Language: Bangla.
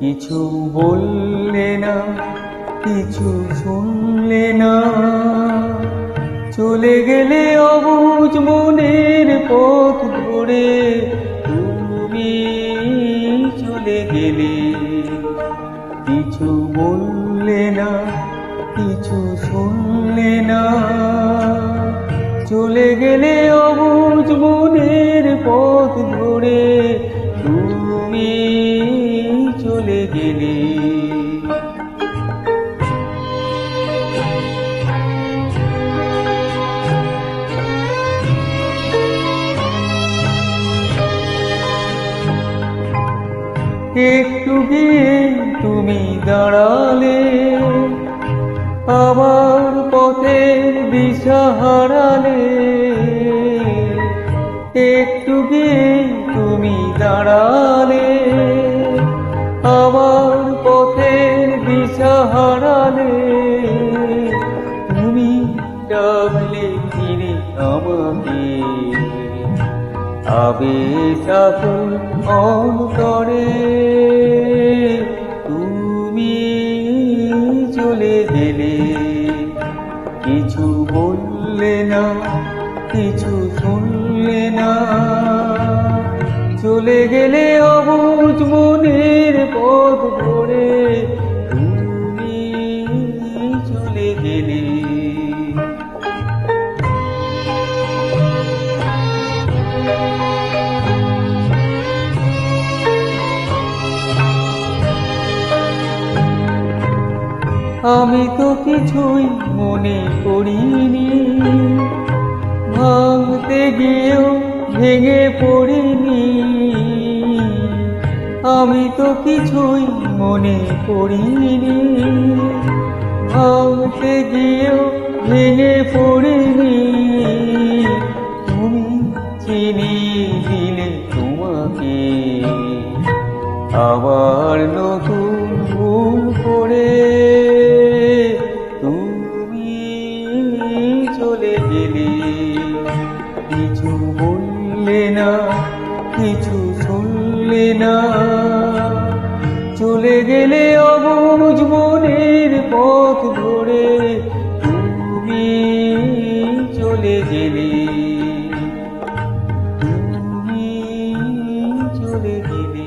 কিছু বললে না, কিছু শুনলে না, চলে গেলে অবুঝ মনের পথ ধরে, তুমি চলে গেলে। কিছু বললে না, কিছু শুনলে না, চলে গেলে অবুঝ মনের পথ ধরে, তুমি চলে গেলে। একটু গিয়ে তুমি দাঁড়ালে, আমার পথের দিশা হারালে। একটু গিয়ে তুমি দাঁড়ালে, আমার পথের দিশা হারালে। তুমি ডাকলে ফিরে আমাকে, আবেশ আকুল অন্তরে, তুমি চলে গেলে। কিছু বললে না, কিছু শুনলে না, চলে গেলে অবুঝ মনের পথ ধরে, তুমি চলে গেলে। আমি তো কিছুই মনে করিনি, ভাঙতে গিয়েও ভেঙে পড়িনি। আমি তো কিছুই মনে করিনি, ভাঙতে গিয়েও ভেঙে পড়িনি। তুমি চিনিয়ে দিলে তোমাকে, আবার নতুন ভুল করে, তুমি চলে গেলে। কিছু বললে না, কিছু শুনলে না, চলে গেলে অবুঝ মনের পথ ধরে, তুমি চলে গেলে। তুমি চলে গেলে।